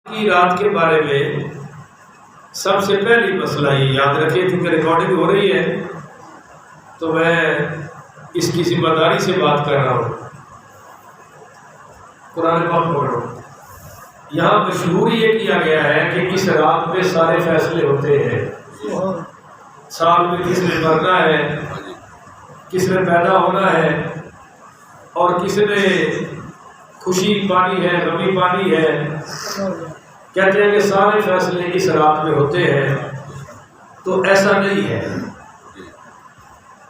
کی رات کے بارے میں سب سے پہلی مسئلہ یہ یاد رکھیں، کیونکہ ریکارڈنگ ہو رہی ہے تو میں اس کی ذمہ داری سے بات کر رہا ہوں، قرآن پاک پڑھ رہا ہوں۔ یہاں مشہور یہ کیا گیا ہے کہ اس رات میں سارے فیصلے ہوتے ہیں، سال میں کس نے مرنا ہے، کس نے پیدا ہونا ہے، اور کس نے خوشی پانی ہے، غمی پانی ہے۔ کہتے ہیں کہ سارے فیصلے اس رات میں ہوتے ہیں، تو ایسا نہیں ہے۔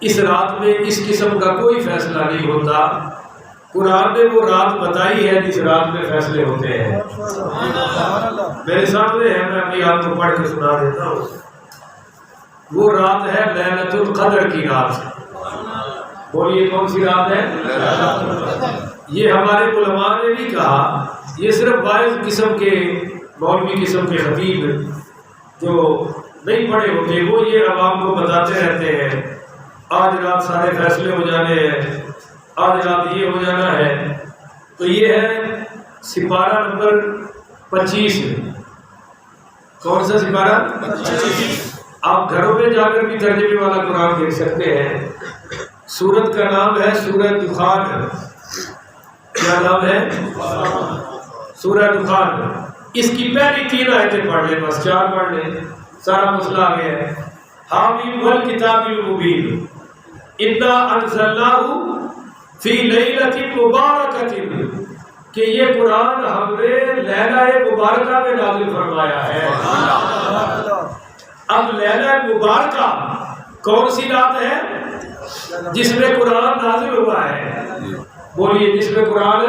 اس رات میں اس قسم کا کوئی فیصلہ نہیں ہوتا۔ قرآن نے وہ رات بتائی ہے جس رات میں فیصلے ہوتے ہیں۔ میرے سامنے ہے، میں اپنی آپ کو پڑھ کے سنا دیتا ہوں۔ وہ رات ہے لیلۃ القدر کی رات۔ بولیے کون سی رات ہے؟ یہ ہمارے علماء نے بھی کہا، یہ صرف واعظ قسم کے مولوی قسم کے خطیب جو نہیں پڑھے ہوتے وہ یہ عوام کو بتاتے رہتے ہیں آج رات سارے فیصلے ہو جانے ہیں، آج رات یہ ہو جانا ہے۔ تو یہ ہے سپارہ نمبر 25۔ کون سا سپارہ؟ 25۔ آپ گھروں میں جا کر بھی ترجمے والا قرآن دیکھ سکتے ہیں۔ سورت کا نام ہے سورہ دخان۔ کیا نام ہے؟ سورہ دخان۔ اس کی پہلی 3 آیتیں پڑھ لیں، بس 4 پڑھ لیں، سارا مسئلہ آ گیا ہے۔ حامیم والکتاب المبین انا انزلناہ فی لیلۃ مبارکۃ، کہ یہ قرآن ہم نے لیلہ مبارکہ میں نازل فرمایا ہے۔ اب لیلہ مبارکہ کون سی رات ہے؟ جس میں قرآن نازل ہوا ہے۔ بولیے جس میں قرآن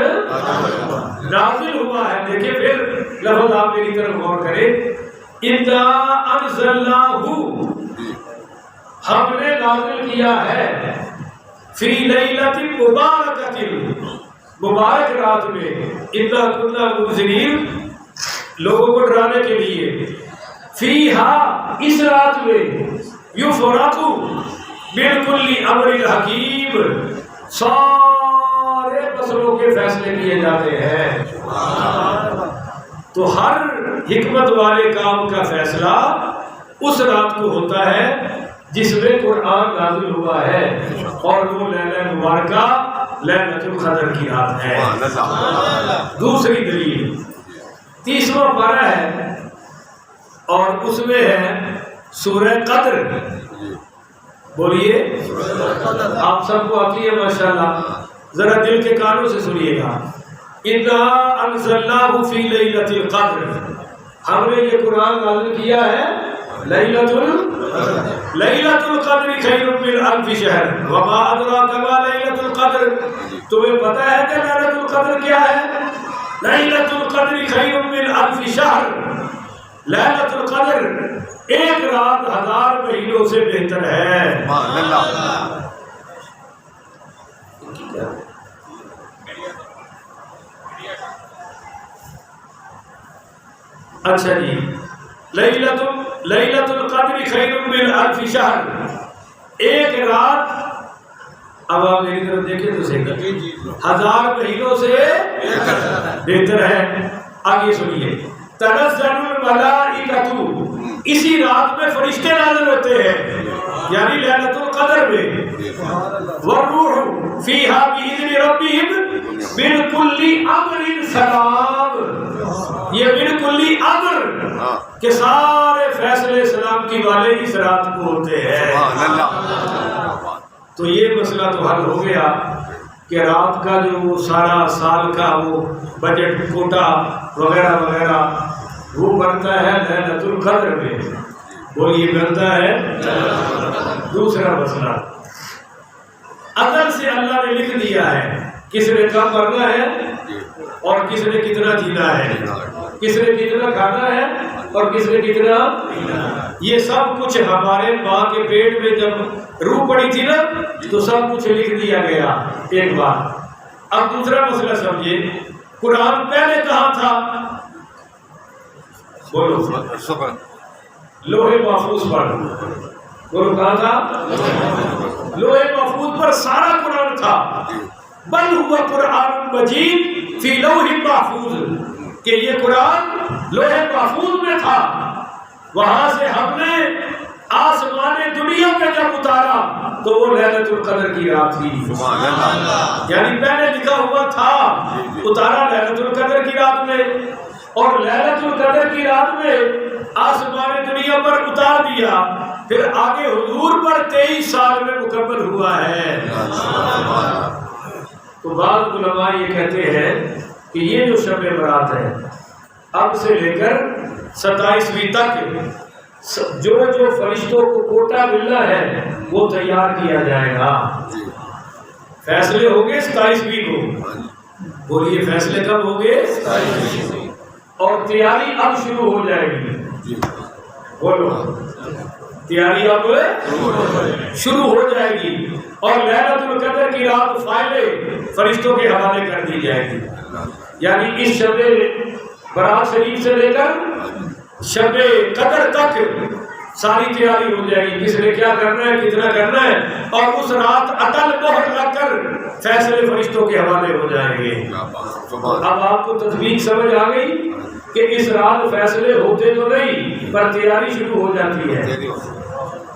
نازل ہوا ہے۔ دیکھیں پھر لفظ آپ میری طرف غور کریں، انا انزلناہ، ہم نے نازل کیا ہے، فی لیلۃ مبارکۃ، مبارک رات میں، انا کنا منذرین، لوگوں کو ڈرانے کے لیے، فیہا، اس رات میں، یفرق من کل امر حکیم، سارے مسئلوں کے فیصلے کیے جاتے ہیں۔ تو ہر حکمت والے کام کا فیصلہ اس رات کو ہوتا ہے جس میں قرآن نازل ہوا ہے، اور وہ لیلہ مبارکہ لیلۃ القدر کی رات ہے۔ دوسری دلیل 30واں پارہ ہے، اور اس میں ہے سورہ قدر۔ بولیے، آپ سب کو آتی ہے ماشاءاللہ، ذرا دل کے کانوں سے سنیے گا۔ انا انزلناہ فی لیلۃ القدر، ہم نے یہ قرآن نازل کیا ہے لیلۃ القدر خیر من الف شہر وما ادراک ما لیلۃ القدر، تمہیں پتہ ہے کہ لیلۃ القدر کیا ہے؟ لیلۃ القدر خیر من الف شہر، لیلۃ القدر ایک رات 1000 مہینوں سے بہتر ہے۔ اچھا جی، لیلۃ القدر خیر من الف شہر، ایک رات، اب آپ میری طرف دیکھیں تو صحیح، 1000 مہینوں سے بہتر ہے۔ آگے سنیے، تنزل الملائکۃ، اسی رات میں فرشتے نازل ہوتے ہیں، یعنی لیلۃ القدر میں، والروح فیہا بإذن ربہم من کل امر سلام، یہ من کل امر کہ سارے فیصلے سلامتی والے اس رات کو ہوتے ہیں۔ تو یہ مسئلہ تو حل ہو گیا کہ رات کا جو سارا سال کا وہ بجٹ کوٹا وغیرہ وغیرہ وہ بنتا ہے لیلۃ القدر میں۔ بولیے بنتا ہے۔ دوسرا مسئلہ، ازل سے اللہ نے لکھ دیا ہے کس نے کب مرنا ہے اور کس نے کتنا جینا ہے، کس نے کتنا کھانا ہے اور کس نے کتنا پینا ہے۔ یہ سب کچھ ہمارے ماں کے پیٹ میں جب روح پڑی تھی نا تو سب کچھ لکھ دیا گیا ایک بار۔ اب دوسرا مسئلہ سمجھیے، قرآن پہلے کہاں تھا؟ بولو، لوح محفوظ پر۔ بولو کہاں تھا؟ لوح محفوظ پر سارا قرآن تھا۔ بل ہوا قرآن مجید فی لوح محفوظ، کہ یہ قرآن لوہے محفوظ میں تھا، وہاں سے ہم نے آسمان دنیا پہ جب اتارا تو وہ لیلۃ القدر کی رات تھی. یعنی پہلے لکھا ہوا تھا اتارا لیلۃ القدر کی رات میں، اور لیلۃ القدر کی رات میں آسمان دنیا پر اتار دیا، پھر آگے حضور پر 23 سال میں مکمل ہوا ہے. تو بعض علماء یہ کہتے ہیں کہ یہ جو شب برات ہے اب سے لے کر 27ویں تک جو جو فرشتوں کو کوٹا ملنا ہے وہ تیار کیا جائے گا. فیصلے ہوں گے 27ویں کو. بولیے فیصلے کب ہوں گے؟ 27ویں. اور تیاری اب شروع ہو جائے گی. بولو تیاری اب شروع ہو جائے گی، اور لیلۃ القدر کی رات فائلیں فرشتوں کے حوالے کر دی جائے گی. یعنی اس شب برات شریف سے لے کر شب قدر تک ساری تیاری ہو جائے گی، کس نے کیا کرنا ہے، کتنا کرنا ہے، اور اس رات اٹل مہر لگ کر فیصلے فرشتوں کے حوالے ہو جائیں گے. اب آپ کو تطبیق سمجھ آ گئی کہ اس رات فیصلے ہوتے تو نہیں پر تیاری شروع ہو جاتی ہے.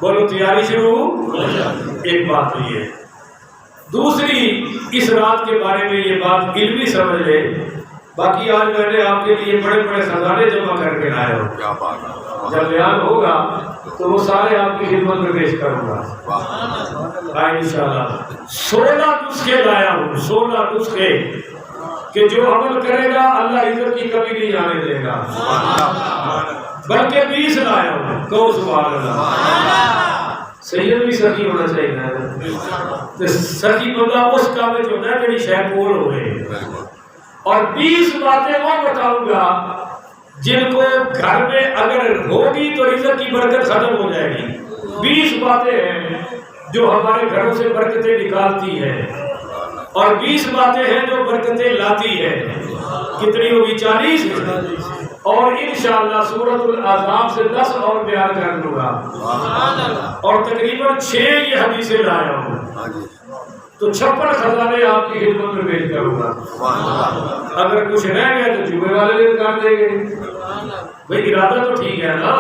بولو تیاری شروع ہو جاتی. ایک بات تو یہ. دوسری اس رات کے بارے میں یہ بات علمی سمجھ لے، باقی آج میں نے آپ کے لیے بڑے بڑے خزانے جمع کر کے لایا ہوں. جب بیان ہوگا تو وہ سارے آپ کی خدمت میں پیش کروں گا انشاءاللہ. 16 نسخے لایا ہوں، 16 نسخے کہ جو عمل کرے گا اللہ عزت کی کمی نہیں آنے دے گا. بلکہ 20 لایا ہوں. کہو سبحان اللہ. سید بھی سخی ہونا چاہیے. سخی بندہ اس کام جو ہوتا ہے میری شہ بول ہوئے. اور 20 باتیں وہ بتاؤں گا جن کو گھر میں اگر ہوگی تو رزق کی برکت ختم ہو جائے گی. 20 باتیں ہیں جو ہمارے گھروں سے برکتیں نکالتی ہیں، اور 20 باتیں ہیں جو برکتیں لاتی ہیں. کتنی ہوگی؟ 40. اور انشاءاللہ سورۃ الاحزاب سے 10 اور بیان کر دوں گا، اور تقریباً 6 یہ حدیثیں لایا ہوں. تو 56 خزانے آپ کی خدمت میں پیش کروں گا. اگر کچھ رہ گئے تو جمعے والے دن کر دیں گے. بھئی ارادہ تو ٹھیک ہے نا،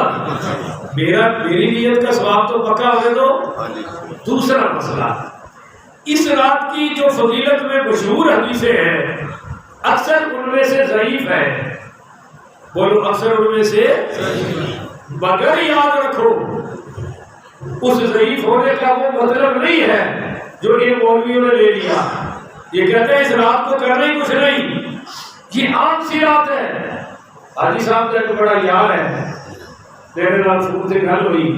میری نیت کا ثواب تو پکا ہوئے. تو دوسرا مسئلہ، اس رات کی جو فضیلت میں مشہور حدیثیں ہیں اکثر ان میں سے ضعیف ہے. بولو اکثر ان میں سے، مگر یاد رکھو اس ضعیف ہونے کا وہ مطلب نہیں ہے جو ان مولویوں نے لے لیا. یہ کہتے ہیں اس رات کو کرنا ہی کچھ نہیں، یہ عام سی رات ہے. حاجی صاحب کا ایک بڑا یار ہے، میرے نام سکول سے گل ہوئی،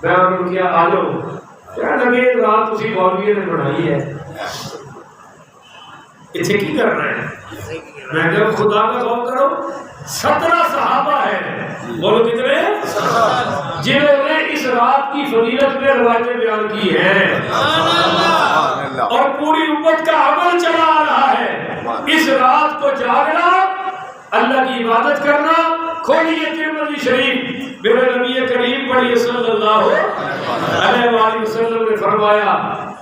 میں انہوں نے کیا آ جاؤ، کہنے لگے رات اسی مولویوں نے بنائی ہے، اتنے کی کر رہے ہیں. میں کہ خدا کا خوف کرو. 17 صحابہ ہیں، بولو کتنے، جنہوں نے اس رات کی فضیلت میں روایتیں بیان کی ہیں، اور پوری امت کا عمل چلا آ رہا ہے. اس رات کو جاگنا، اللہ کی عبادت کرنا. کھولیے ترمذی شریف، میرے نبی کریم پڑھیے صلی اللہ علیہ وآلہ وسلم نے فرمایا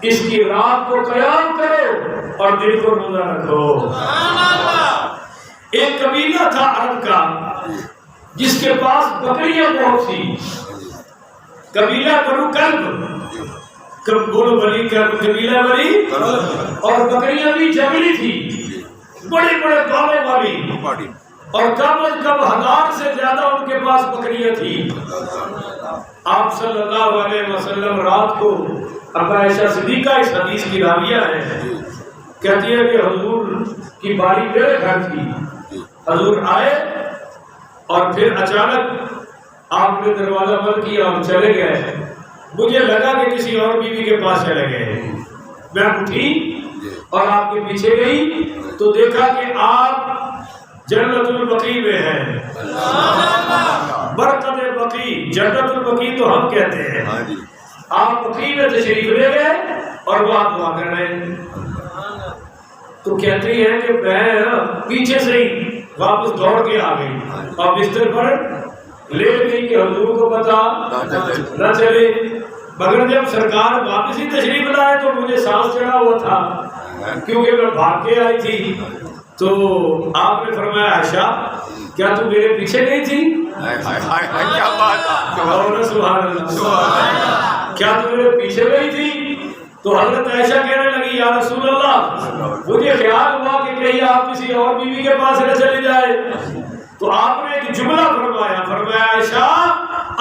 اس کی رات کو قیام کرو اور دل کو روزہ رکھو. ایک قبیلہ تھا عرب کا جس کے پاس بکریاں بہت تھی. قبیلہ بنو کلب، بولو بلی قبیلہ بلی، اور بکریاں بھی جنگلی تھی، بڑے بڑے بالوں والی، اور کم از کم 1000 سے زیادہ ان کے پاس بکریاں تھی. آپ صلی اللہ علیہ وسلم رات کو، ابا عائشہ صدیقہ اس حدیث کی راویہ ہے، کہتی ہے کہ حضور کی باری میرے گھر تھی. حضور آئے اور پھر اچانک آپ نے دروازہ بند کیا اور چلے گئے. مجھے لگا کہ کسی اور بیوی کے پاس چلے گئے. میں اٹھی اور آپ کے پیچھے گئی تو دیکھا کہ آپ جنت البقیع میں ہیں. برکت بقیع، جنت البقیع تو ہم کہتے ہیں. آپ بقیع میں تشریف لے گئے اور وہاں دعا کر رہے ہیں. تو کہتی ہیں کہ میں پیچھے سے ہی واپس دوڑ کے آ گئی اور بستر پر لیٹ گئی کہ حضور کو پتا نہ چلے. مگر جب سرکار واپس ہی تشریف لائے تو مجھے سانس چڑھا ہوا تھا کیونکہ میں بھاگ کے آئی تھی. تو آپ نے فرمایا عائشہ کیا تو میرے پیچھے نہیں تھی؟ کیا بات ہے، سبحان اللہ، کیا تو میرے پیچھے نہیں تھی؟ تو حضرت عائشہ کہنے لگی یا رسول اللہ مجھے خیال ہوا کہ کہیں آپ کسی اور بیوی کے پاس نہ چلی جائے، تو آپ نے ایک جملہ فرمایا عائشہ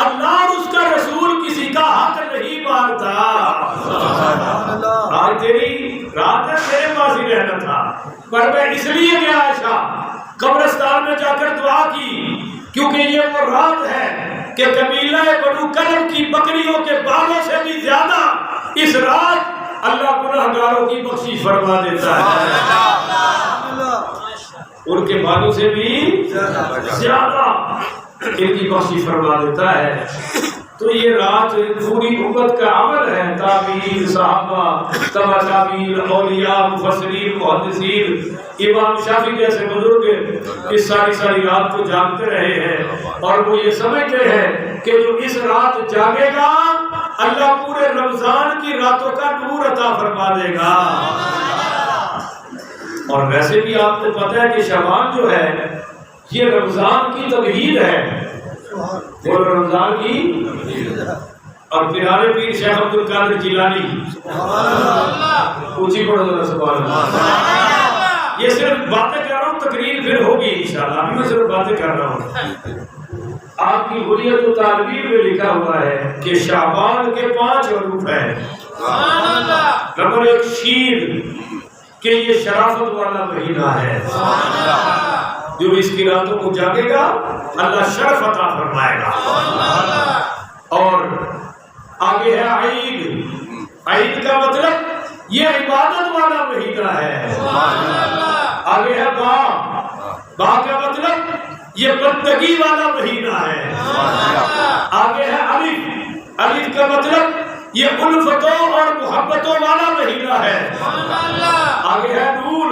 اللہ اور اس کا رسول کسی کا حق نہیں مانتا، آج تیری رات ہے میرے پاس ہی رہنا تھا، پر میں اس لیے گیا عائشہ قبرستان میں جا کر دعا کی کیونکہ یہ وہ رات ہے کہ قبیلہ بنو کلب کی بکریوں کے بالوں سے بھی زیادہ اس رات اللہ گناہگاروں کی بخشش فرما دیتا ہے، ان کے بالوں سے بھی زیادہ ان کی بخشش فرما دیتا ہے۔ تو یہ رات پوری امت کا عمل ہے، تابعین، صحابہ، تبع تابعین، اولیاء، مفسرین، محدثین، امام شافعی جیسے بزرگ اس ساری رات کو جاگتے رہے ہیں، اور وہ یہ سمجھتے ہیں کہ جو اس رات جاگے گا اللہ پورے رمضان کی راتوں کا نور عطا فرما دے گا۔ اور ویسے بھی آپ کو پتہ ہے کہ شعبان جو ہے یہ رمضان کی تمہید ہے، وہ رمضان کی، اور پیرارے پیر شیخ عبد القادر جیلانی اونچی پڑھو ذرا سبحان اللہ، یہ صرف باتیں کر رہا ہوں، تقریر پھر ہوگی انشاءاللہ، ابھی میں صرف باتیں کر رہا ہوں۔ آپ کی حلیت و تعبیر میں لکھا ہوا ہے کہ شعبان کے 5 حروف ہیں، نمبر 1 شین، کہ یہ شرافت والا مہینہ ہے، جو اس کی راتوں کو جاگے گا اللہ شرف عطا فرمائے گا، اور آگے ہے عید، عید کا مطلب یہ عبادت والا مہینہ ہے، آگے ہے با، با کا مطلب یہ بندگی والا مہینہ ہے، آگے ہے الف، الف کا مطلب یہ الفتوں اور محبتوں والا مہینہ ہے، آگے ہے نور،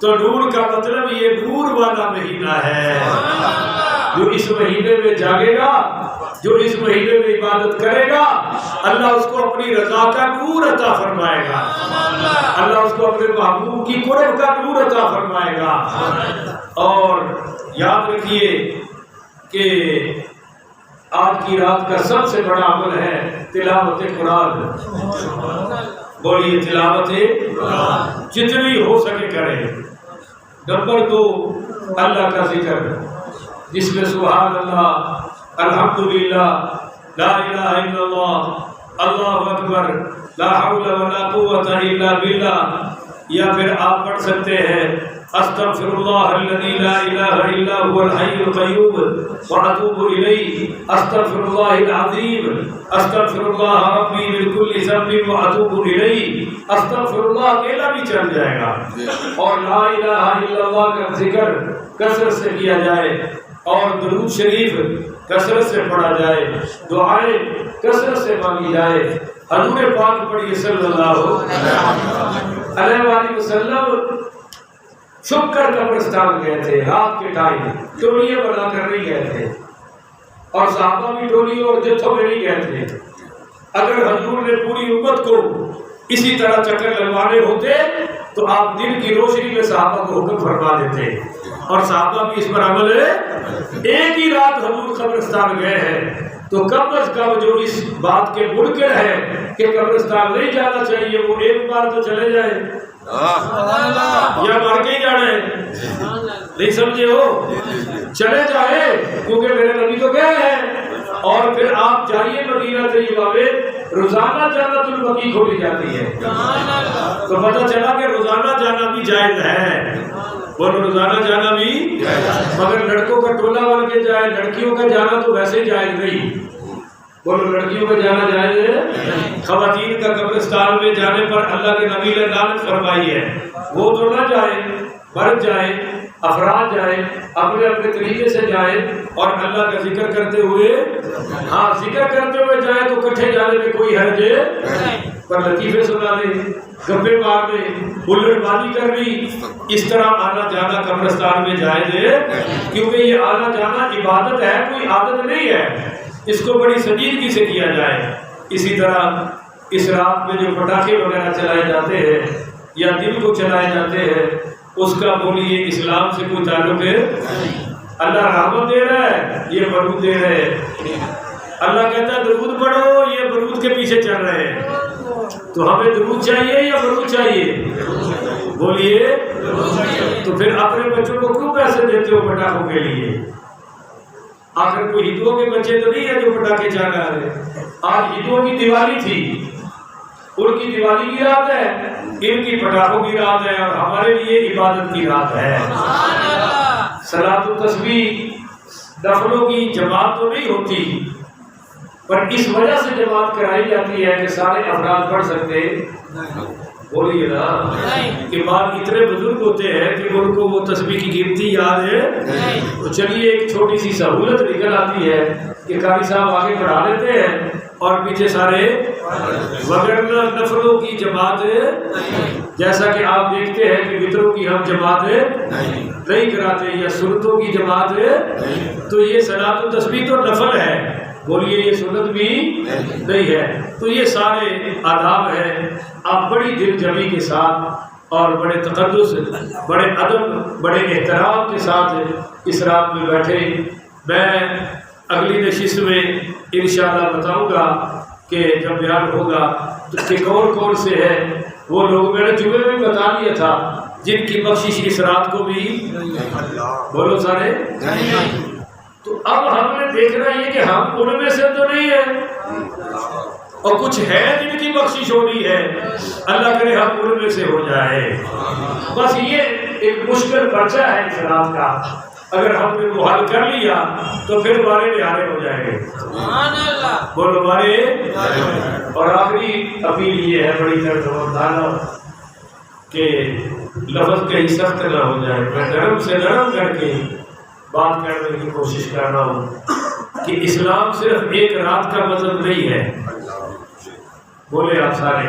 تو نور کا مطلب یہ نور والا مہینہ ہے، جو اس مہینے میں جاگے گا، جو اس مہینے میں عبادت کرے گا اللہ اس کو اپنی رضا کا نور عطا فرمائے گا، اللہ اس کو اپنے محبوب کی قرب کا نور عطا فرمائے گا۔ اور یاد رکھیے کہ آج کی رات کا سب سے بڑا عمل ہے تلاوت قرآن، بولیے تلاوت قرآن جتنی ہو سکے کریں۔ نمبر 2 اللہ کا ذکر، جس میں سبحان اللہ، الحمدللہ، لا الہ الا اللہ، اللہ اکبر، لا حول ولا قوت الا باللہ، یا پھر آپ پڑھ سکتے ہیں استغفر اللہ الذی لا الہ الا هو الحی القیوم واتوب الیہ، استغفر اللہ العظیم، استغفر اللہ ربی من کل ذنب واتوب الیہ، استغفر اللہ اکیلا بھی چل جائے گا، اور لا الہ الا اللہ کا ذکر کثرت سے کیا جائے، اور درود شریف کثرت سے پڑھا جائے، دعائیں کثرت سے مانگی جائے۔ حضور پاک پڑھیے صلی اللہ علیہ وآلہ وسلم چھپ کر قبرستان گئے تھے رات کے ٹائم، ٹولیاں بنا کر نہیں گئے تھے، اور صحابہ بھی ٹولیوں اور جتھوں میں نہیں گئے تھے۔ اگر حضور نے پوری امت کو اسی طرح چکر لگوانے ہوتے تو آپ دن کی روشنی میں صحابہ کو حکم فرما دیتے، اور صحابہ بھی اس پر عمل ہے۔ ایک ہی رات حضور قبرستان گئے ہیں تو کم از کم جو اس بات کے منکر ہے کہ قبرستان نہیں جانا چاہیے وہ ایک بار تو چلے جائے، یا مر کے ہی جانا ہے، نہیں سمجھے ہو، چلے جائے، کیونکہ میرے نبی تو گئے ہیں۔ اور پھر آپ جائیے مدینہ طیبہ میں، روزانہ جنت البقیع کھولی جاتی ہے، تو پتہ چلا کہ روزانہ جانا بھی جائز ہے، بولو روزانہ جانا بھی، مگر لڑکوں کا ٹولہ بن کے جائے، لڑکیوں کا جانا تو ویسے جائز نہیں، بولو لڑکیوں کا جانا جائز ہے۔ خواتین کا قبرستان میں جانے پر اللہ کے نبی نے لعنت فرمائی ہے، وہ تو نہ جائے، مرد جائے، افراد جائیں، اپنے اپنے طریقے سے جائیں، اور اللہ کا ذکر کرتے ہوئے، ہاں ذکر کرتے ہوئے جائیں تو کٹھے جانے میں کوئی حرج نہیں، پر لطیفے سنا دیں، گپے مار دیں، بلڈ بازی کر لی، اس طرح آنا جانا قبرستان میں جائز ہے، کیونکہ یہ آنا جانا عبادت ہے، کوئی عادت نہیں ہے، اس کو بڑی سنجیدگی سے کیا جائے۔ اسی طرح اس رات میں جو پٹاخے وغیرہ چلائے جاتے ہیں یا دن کو چلائے جاتے ہیں، اس کا بولیے اسلام سے کوئی تعلق ہے؟ اللہ رحمت دے رہا ہے، یہ برود دے رہے ہیں۔ اللہ کہتا ہے درود پڑھو، یہ برود کے پیچھے چل رہے ہیں۔ تو ہمیں درود چاہیے یا برود چاہیے؟ بولیے۔ تو پھر اپنے بچوں کو کیوں پیسے دیتے ہو پٹاخوں کے لیے؟ آخر کوئی ہندوؤں کے بچے تو نہیں ہے جو پٹاخے چلا رہے؟ آج ہندوؤں کی دیوالی تھی، ان کی دیوالی کی رات ہے، ان کی پٹاخوں کی رات ہے، اور ہمارے لیے عبادت کی رات ہے۔ صلاۃ التسبیح نفلوں کی جماعت تو نہیں ہوتی، پر اس وجہ سے جماعت کرائی جاتی ہے کہ سارے افراد پڑھ سکتے۔ بولیے نا، کہ بعد اتنے بزرگ ہوتے ہیں کہ ان کو وہ تسبیح کی گنتی یاد ہے۔ تو چلیے ایک چھوٹی سی سہولت نکل آتی ہے کہ قاری صاحب آگے پڑھا لیتے ہیں اور پیچھے سارے، وغیرہ نفلوں کی جماعت جیسا کہ آپ دیکھتے ہیں کہ وطروں کی ہم جماعت نہیں کراتے یا سنتوں کی جماعت، تو یہ صلاۃ التسبیح تو نفل ہے، بولیے یہ سنت بھی نہیں ہے۔ تو یہ سارے آداب ہیں، آپ بڑی دل جمی کے ساتھ اور بڑے تقدس، بڑے ادب، بڑے احترام کے ساتھ اس رات میں بیٹھے۔ میں اگلی نشست میں انشاءاللہ بتاؤں گا کہ جب بیان ہوگا تو کہ کون کون سے ہیں وہ لوگ، میں نے جمعے میں بتا دیا تھا جن کی بخشش اس رات کو بھی، بولو سارے۔ تو اب ہم نے دیکھنا یہ کہ ہم ان میں سے تو نہیں ہیں، اور کچھ ہے جن کی بخشش ہونی ہے، اللہ کرے ہم ان میں سے ہو جائے۔ بس یہ ایک مشکل پرچہ ہے اس رات کا، اگر ہم نے وہ حل کر لیا تو پھر بارے نہارے ہو جائیں گے، بولو بارے۔ اور آخری اپیل یہ ہے بڑی زبردار کہ لفظ کہیں سخت نہ ہو جائے، میں نرم سے نرم کر کے بات کرنے کی کوشش کر رہا ہوں کہ اسلام صرف ایک رات کا مذہب نہیں ہے، بولے آپ سارے،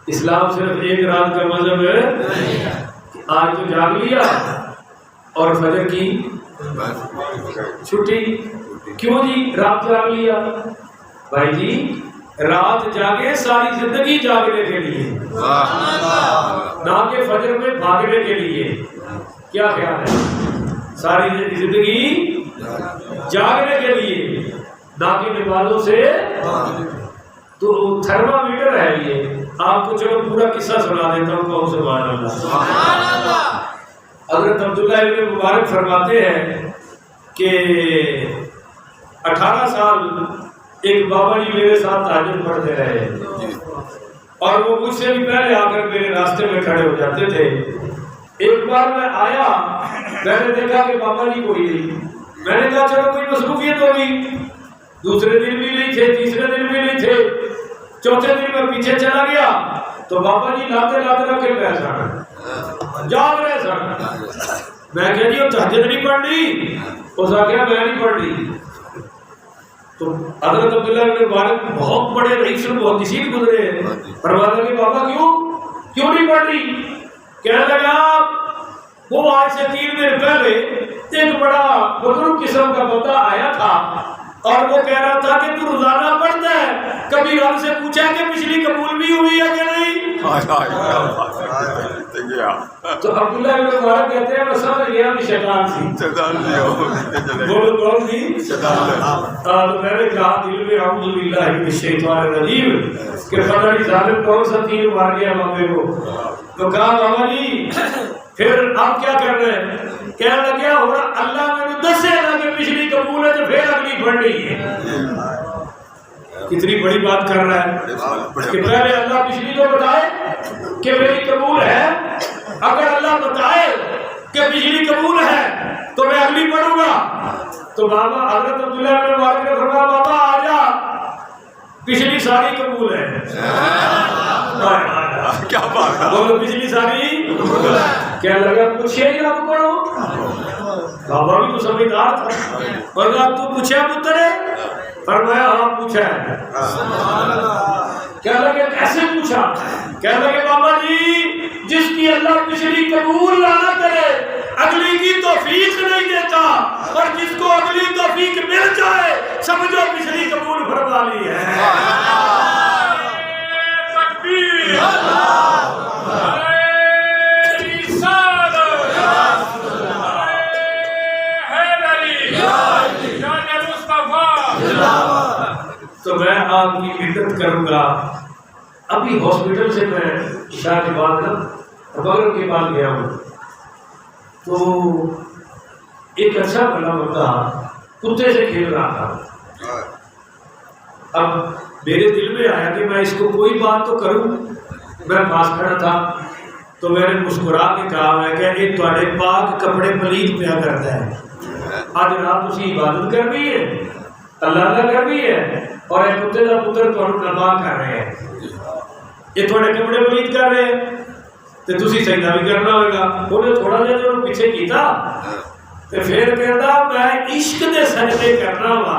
اسلام صرف ایک رات کا مذہب ہے۔ آج تو جاگ لیا اور فجر کی چھٹی، کیوں جی رات جاگ لیا؟ بھائی جی رات جاگے ساری زندگی جاگنے کے لیے، نہ کہ فجر میں بھاگنے کے لیے۔ کیا خیال ہے؟ ساری زندگی جاگنے کے لیے، نہ کہ نمازوں سے۔ تو تھرما میٹر ہے یہ، آپ کو چلو پورا قصہ سنا دیتا ہوں، کون سبحان اللہ۔ حضرت عبداللہ ابن مبارک فرماتے ہیں کہ 18 سال ایک بابا جی میرے ساتھ تہجد پڑھتے رہے، اور وہ مجھ سے بھی پہلے آ کر میرے راستے میں کھڑے ہو جاتے تھے۔ ایک بار میں آیا، میں نے دیکھا کہ بابا جی کوئی نہیں، میں نے کہا چلو کوئی مصروفیت ہوگی۔ دوسرے دن بھی نہیں تھے، تیسرے دن بھی نہیں تھے، چوتھے دن میں پیچھے چلا گیا تو بابا جی لاتے لاتے رکھ کے پہ سن جاگ رہے سن۔ میں کہہ دیا تہجد نہیں پڑھنی، اس نے کہا میں نہیں پڑھنی۔ تو حضرت عبداللہ ابن مبارک بہت بڑے رئیس المحدثین گزرے ہیں، فرمایا کہ بابا کیوں نہیں پڑھنی؟ کہنے لگا وہ آج سے 3 دن پہلے ایک بڑا بزرگ قسم کا بندہ آیا تھا، اور وہ کہہ رہا تھا کہ تو روزانہ پڑھتا ہے، کبھی رب سے پوچھا کہ پچھلی قبول بھی ہوئی ہے کہ نہیں؟ تو عبداللہ ابن مبارک کہتے ہیں میں سمجھ گیا کہ شیطان تھی۔ بولو کون تھی؟ تو میں نے کہا دل میں اعوذ باللہ من الشیطان الرجیم کہ پتہ نہیں ظالم کون سا تیر مار گیا بابے کو۔ تو کہا بابا جی پھر آپ کیا کر رہے ہیں؟ کہنے لگا ہو رہا اللہ میں نے دسے نا کہ پچھلی قبول ہے تو پھر اگلی پڑھنی ہے۔ کتنی بڑی بات کر رہا ہے کہ پہلے اللہ پچھلی تو بتائے کہ میری قبول ہے، اگر اللہ بتائے کہ پچھلی قبول ہے تو میں اگلی پڑھوں گا۔ تو بابا حضرت عبداللہ ابن مبارک نے فرمایا بابا آ جا، پچھلی ساری قبول ہے۔ کیا بات ہے، بولو پچھلی ساری کیا لگا پوچھے ہی آپ پڑھو۔ بابا بھی تو سمجھدار تھا، اور تو پوچھا پتر ہے؟ فرمایا ہاں پوچھا ہے۔ کیا لگے کیسے پوچھا؟ کیا لگے بابا جی جس کی اللہ پچھلی قبول نہ کرے اگلی کی توفیق نہیں دیتا، اور جس کو اگلی توفیق مل جائے سمجھو پچھلی قبول فرما لی ہے۔ آپ کی عزت کروں گا. ابھی ہاسپٹل سے میں عشاء کے بعد نا مغرب کے بعد گیا ہوں تو ایک اچھا بڑا بندہ کتے سے کھیل رہا تھا. اب میرے دل میں آیا کہ میں اس کو کوئی بات تو کروں. میں پاس کھڑا تھا تو میں نے مسکرا کے کہا میں کہ یہ تھوڑے پاک کپڑے پلیت پیا کرتا ہے. آج رات تسی عبادت کرنی ہے اللہ کا کرنی ہے اور ایک کتے کا پتر تمہیں ناپاک کر رہے ہیں. یہ تھوڑے کپڑے پلیت کر رہے ہیں تو تسی سجدہ بھی کرنا ہوگا. انہیں تھوڑا جہا جو پیچھے کیتا تو پھر کہتا میں عشق دے سجدے کرنا وا.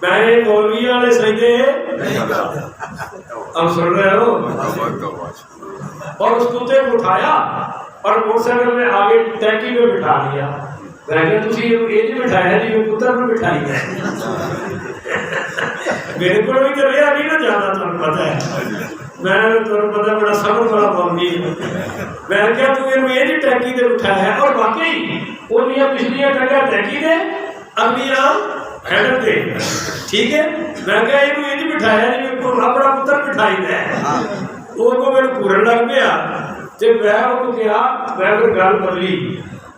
میں مولوی والے سجدے اب سن رہے ہو. اور اس کتے کو اٹھایا اور موٹر سائیکل میں آگے ٹینکی میں بٹھا لیا. میں کہ تسی یہ نہیں بٹھایا جی میں پتر میں بٹھائی ہے. میرے کو بھی تو رہا نہیں نا جانا تمہیں پتہ ہے. میں تمہیں پتہ بڑا صبر والا بندی ہے. میں کیا تو یہ نہیں ٹینکی دے بٹھایا ہے اور واقعی وہ پچھلیاں ٹنگا ٹینکی دے اگلیاں ہینڈل دے. ٹھیک ہے. میں کہا یہ نہیں بٹھایا جی میں اپنا پتر بٹھائی دے. وہ کو میرے پورن لگ گیا تے میں انہوں کہا میں پھر گل بدلی.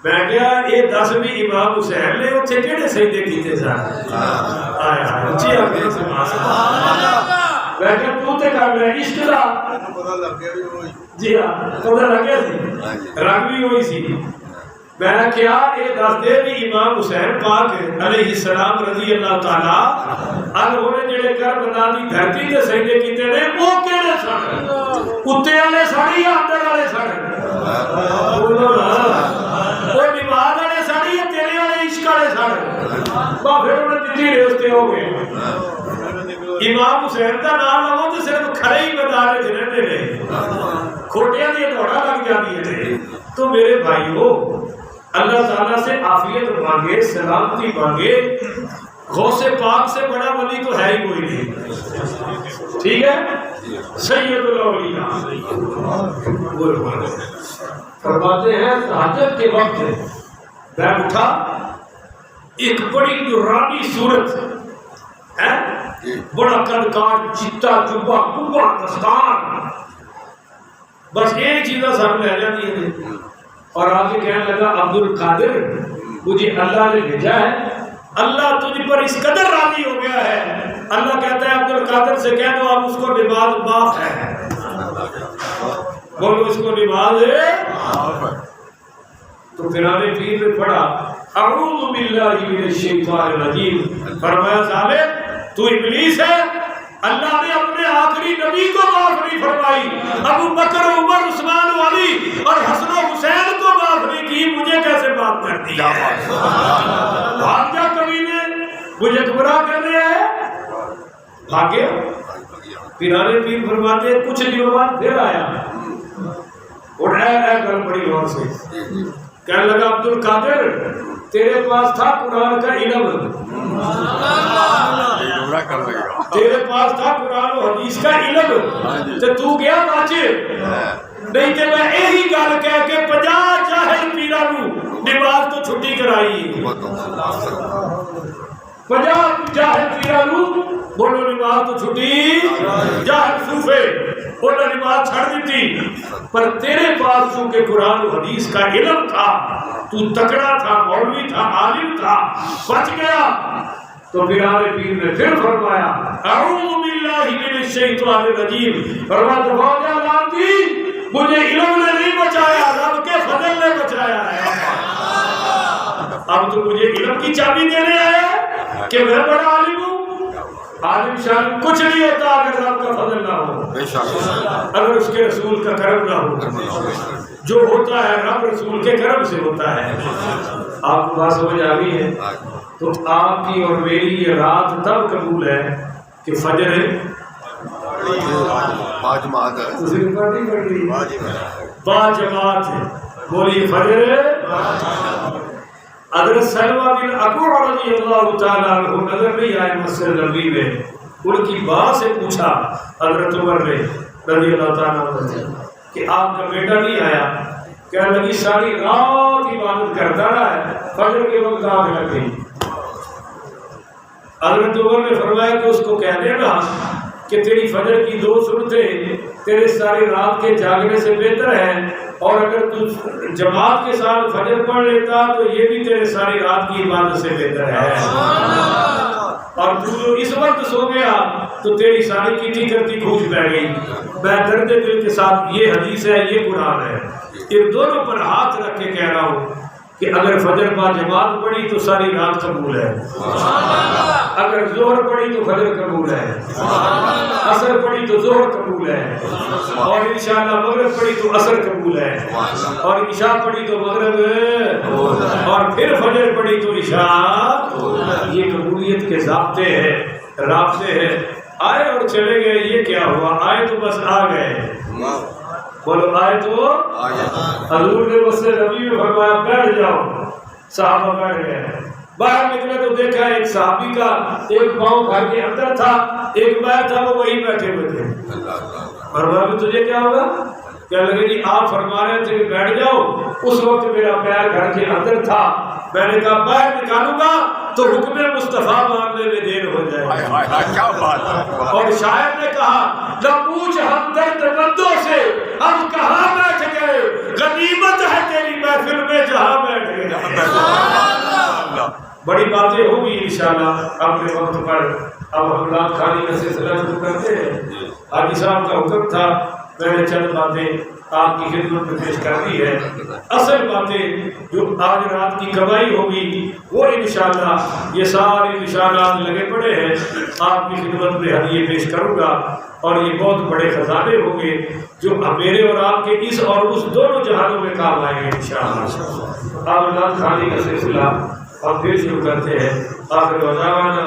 میں کہا یہ دس بھی امام حسین نے اتنے کہڑے سجدے کیتے سن. اچھی آگے میں کہا تو تے کر لیا عشق دا. جی ہاں پتہ لگ گیا سی رنگ بھی ہوئی سی. میں کیا یہ دس دے بھی امام حسین پاک علیہ السلام رضی اللہ تعالی عنہ نے جڑے کربلا دی دھرتی تے سجدے کیتے نے وہ کہڑے سن؟ کتے والے سن یا اندر والے سن؟ بولو نا. وہ نماز والے سن یا تیرے والے عشق والے سن؟ با پھر انہیں دتی ریستے ہو گئے. امام حسین کا نام لو تو صرف کھڑے ہی میدان وچ رہندے نے کھوٹیاں دی دوڑا لگ جاندی ہے. تو میرے بھائیو اللہ تعالیٰ سے عافیت مانگے سلامتی مانگے. غوث پاک سے بڑا ولی تو ہے ہی کوئی نہیں. ٹھیک ہے. سید الاولیاء فرماتے ہیں تہجد کے وقت میں اٹھا ایک بڑی نورانی صورت ہے بڑا قد کاٹ چتا جبہ کبا دستان بس ایک چیزیں سر لے جاتی ہے. اور آگے کہنے لگا عبد القادر مجھے اللہ نے بھیجا ہے. اللہ تجھ پر اس قدر راضی ہو گیا ہے. اللہ کہتا ہے عبد القادر سے کہہ دو اب اس کو نماز معاف ہے. بولو اس کو نماز ہے. تو پیرانے پیر نے پڑھا اعوذ باللہ من الشیطان الرجیم. فرمایا ظالم تو ابلیس ہے. اللہ نے اپنے آخری نبی کو معاف نہیں فرمائی. ابو بکر عمر عثمان علی اور حسن و حسین کو معاف نہیں کی. مجھے کیسے معاف کر دیا؟ بھاگ جا کمینے مجھے گمراہ کر رہا ہے. بھاگ گیا. پیرانے پیر فرماتے کچھ دنوں بعد پھر آیا اور اے گل بڑی غور سے کہنے لگا عبد القادر تیرے پاس تھا قرآن کا علم. تیرے پاس تھا قرآن و حدیث کا علم تو گیا باچے نہیں تے میں یہی گل کہہ کے 50 جاہل پیراں نوں نماز تو چھٹی کرائی. 50 جاہل پیراں نوں بولو نماز تو چھٹی. جاہل صوفے انہوں نے نماز چھڑ دیتی. پر تیرے پاس چونکہ قرآن و حدیث کا علم تھا تو تکڑا تھا مولوی تھا عالم تھا بچ گیا. تو پیرانے پیر نے پھر فرمایا اعوذ باللہ من الشیطان الرجیم. فرمایا دفاع لانتی مجھے علم نے نہیں بچایا رب کے فضل نے بچایا ہے. اب تو مجھے علم کی چابی دینے آیا کہ میں بڑا عالم ہوں. عالم شان کچھ نہیں ہوتا اگر رب کا فضل نہ ہو اگر اس کے رسول کا کرم نہ ہو. جو ہوتا ہے رب رسول کے کرم سے ہوتا ہے. آپ کو بات سمجھ آ گئی ہے. تو آپ کی اور میری یہ رات تب قبول ہے کہ فجر باجماعت ہے. بولیے فجر. حضرت سلمہ بن اکوع رضی اللہ تعالیٰ عنہ نظر نہیں آئے مسجد نبوی میں. ان کی ماں سے پوچھا حضرت عمر نے رضی اللہ تعالیٰ عنہ کہ آپ کا بیٹا نہیں آیا. کہنے لگی ساری رات عبادت کرتا رہا ہے فجر کے وقت آگ لگ گئی. حضرت عمر نے فرمایا کہ اس کو کہہ دینا کہ تیری فجر کی 2 سنتیں تیرے ساری رات کے جاگنے سے بہتر ہے، اور اگر تو جماعت کے ساتھ فجر پڑھ لیتا تو یہ بھی تیرے ساری رات کی عبادت سے بہتر ہے، اور تو اس وقت سو گیا تو تیری ساری کیٹی کرتی کھوج بیٹھ گئی۔ میں درد دل کے ساتھ یہ حدیث ہے، یہ قرآن ہے، ان دونوں پر ہاتھ رکھ کے کہہ رہا ہوں کہ اگر فجر با جماعت پڑھی تو ساری رات قبول ہے، اگر ظہر پڑھی تو فجر قبول ہے، عصر پڑھی تو ظہر قبول ہے، اور انشاءاللہ مغرب پڑھی تو عصر قبول ہے، اور عشاء پڑھی تو مغرب، اور پھر فجر پڑھی تو عشاء۔ یہ قبولیت کے ضابطے ہیں، رابطے ہیں۔ آئے اور چلے گئے، یہ کیا ہوا؟ آئے تو بس آ گئے، بولو آئے تو حضور نے مجھ سے نبی میں فرمایا بیٹھ جاؤ، صحابہ بیٹھ گئے۔ باہر نکلے تو دیکھا ایک صحابی کا ایک پاؤں گھر کے اندر تھا، ایک پیر تھا، وہ وہیں بیٹھے ہوئے تھے۔ فرمایا تجھے کیا ہوگا؟ کہنے لگے جی آپ فرما رہے تھے کہ بیٹھ جاؤ، اس وقت میرا پیر گھر کے اندر تھا، میں نے کہا باہر نکالوں گا تو حکم مصطفیٰ ماننے میں دیر ہو جائے گا۔ کیا بات ہے! اور شاعر نے کہا نہ پوچھ ہمدرد بندوں سے ہم کہاں بیٹھ گئے، غنیمت ہے تیری محفل میں جہاں بیٹھ گئے۔ بڑی باتیں ہوگی انشاءاللہ اپنے وقت پر۔ اب ہم رات خانی کا سلسلہ شروع کرتے ہیں۔ حاجی صاحب کا حکم تھا، میں نے چند باتیں آپ کی خدمت میں پیش کر دی ہے۔ اصل باتیں جو آج رات کی کمائی ہوگی وہ انشاءاللہ یہ سارے نشانات لگے پڑے ہیں، آپ کی خدمت میں ہدیے پیش کروں گا، اور یہ بہت بڑے خزانے ہوں گے جو میرے اور آپ کے اس اور اس دونوں جہانوں میں کام آئیں گے انشاءاللہ۔ اب رات خانی کا سلسلہ ہم پھر شروع کرتے ہیں۔ آخر دعوانا